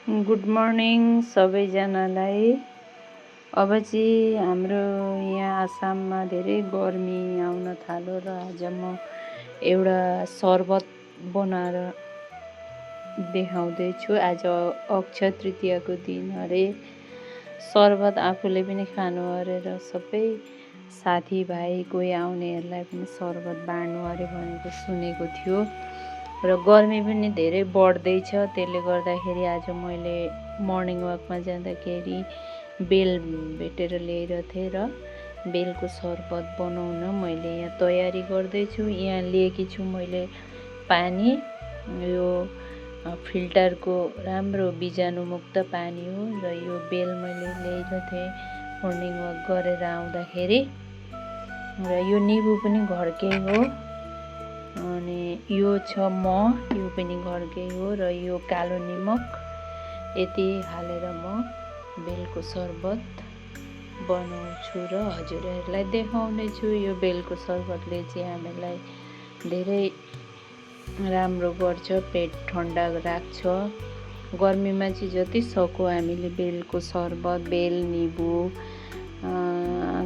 Good morning सबैजनालाई। अब चाहिँ हाम्रो यहाँ आसाममा धेरै गर्मी आउन थाल्यो र आज म एउटा शरबत बनाएर देखाउँदैछु। आज अक्षय तृतीयाको दिन अरे, शरबत आफूले पनि खानु अरे र सबै साथीभाइ कोही आउनेहरूलाई पनि शरबत बाँड्नु अरे भनेको सुनेको थियो र गर्मी पनि धेरै बढ्दैछ। त्यसले गर्दाखेरि आज मैले मर्निङ वाकमा जाँदाखेरि बेल भेटेर ल्याएर थिएँ र बेलको शरबत बनाउन मैले यहाँ तयारी गर्दैछु। यहाँ लिएकी छु मैले पानी, यो फिल्टरको राम्रो बिजाणुमुक्त पानी हो र यो बेल मैले ल्याएर थिएँ मर्निङ वाक गरेर आउँदाखेरि र यो निबु पनि घरकै हो अनि यो छ यो पनि घरकै हो र यो कालो निमक यति हालेर म बेलको शरबत बनाउँछु र हजुरहरूलाई देखाउँदैछु। यो बेलको शरबतले चाहिँ हामीलाई धेरै राम्रो गर्छ, पेट ठन्डा राख्छ। गर्मीमा चाहिँ जति सक्यो हामीले बेलको शरबत, बेल, निबु,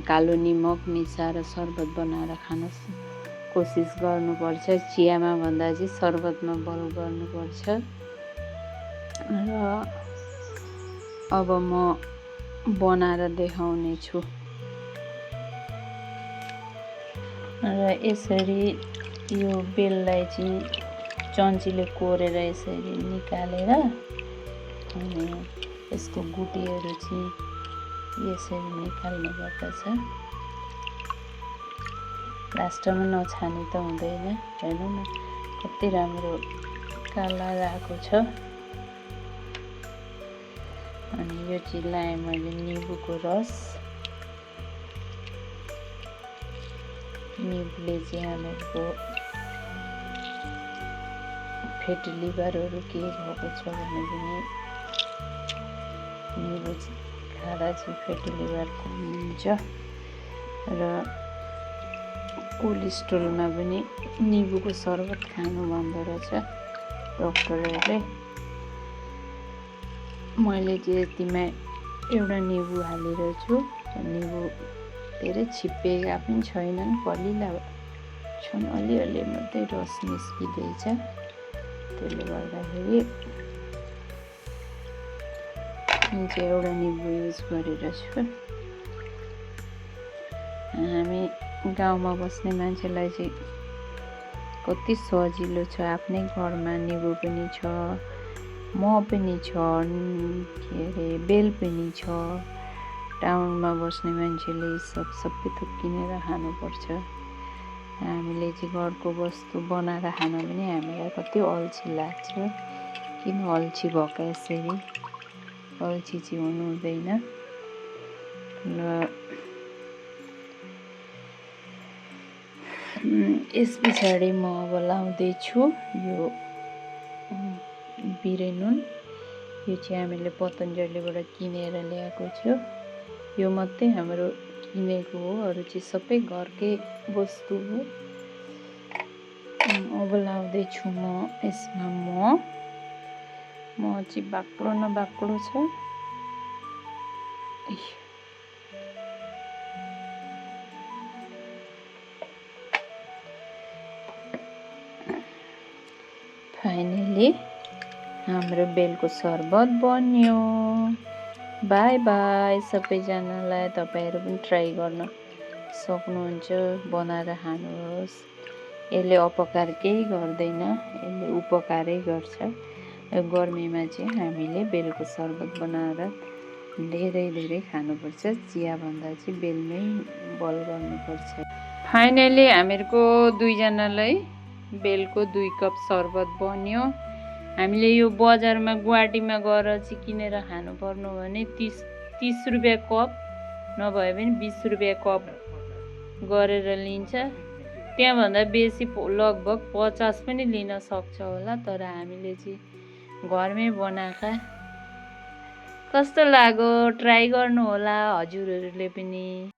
कालो निमक मिसाएर शरबत बनाएर खान कोसिस गर्नुपर्छ। चियामा भन्दा चाहिँ शरबतमा बल गर्नुपर्छ। र अब म बनाएर देखाउने छु र यसरी यो बेललाई चाहिँ चम्चीले कोरेर यसरी निकालेर अनि यसको गुटीहरू चाहिँ यसरी निकाल्ने गर्दछ। लास्टमा नछाने त हुँदैन, हेर्नु न कति राम्रो कलर आएको छ। अनि यो चाहिँ लाएँ मैले निबुको रस। निबुले चाहिँ हामीहरूको फेटी लिभरहरू के भएको छ भने पनि निबु खाँदा चाहिँ फेटी लिभर हुन्छ र कोलेस्ट्रोलमा पनि निबुको शरबत खानु भन्दो रहेछ डक्टरहरूले। मैले चाहिँ यतिमा एउटा निबु हालेर छु। निबु धेरै छिप्पिएका पनि छैनन्, कलिला छन्, अलिअलि मात्रै रस निस्किँदैछ। त्यसले गर्दाखेरि चाहिँ एउटा निबु युज गरेर छु। हामी गाउँमा बस्ने मान्छेलाई चाहिँ कति सजिलो छ, आफ्नै घरमा निबु पनि छ, मह पनि छ, के अरे बेल पनि छ। टाउनमा बस्ने मान्छेले सबै थोक किनेर खानुपर्छ। हामीले चाहिँ घरको वस्तु बनाएर खान पनि हामीलाई कति अल्छी लाग्छ। किन अल्छी भएका यसरी अल्छी चाहिँ हुनु हुँदैन। र यस पछाडि म अब लाउँदैछु यो बिरे नुन। यो चाहिँ हामीले पतञ्जलीबाट किनेर ल्याएको छु। यो मात्रै हाम्रो किनेको हो, अरू चाहिँ सबै घरकै वस्तु हो। अब लाउँदैछु म यसमा म चाहिँ बाक्लो न बाक्लो छ। फाइनली हाम्रो बेलको शरबत बन्यो। बाई बाई सबैजनालाई। तपाईँहरू पनि ट्राई गर्न सक्नुहुन्छ, बनाएर खानुहोस्। यसले अपकार केही गर्दैन, यसले उपकारै गर्छ। गर्मीमा चाहिँ हामीले बेलको शरबत बनाएर धेरै खानुपर्छ। चियाभन्दा चाहिँ बेलमै बल गर्नुपर्छ। फाइनली हामीहरूको दुईजनालाई बेलको 2 कप शरबत बन्यो। हामीले यो बजारमा गुवाहाटीमा गएर चाहिँ किनेर खानु पर्नु भने 30 रुपियाँ कप नभए पनि 20 रुपियाँ कप गरेर लिन्छ। त्यहाँभन्दा बेसी लगभग 50 पनि लिन सक्छ होला। तर हामीले चाहिँ घरमै बनाएका। कस्तो लाग्यो ट्राई गर्नु होला हजुरहरूले पनि।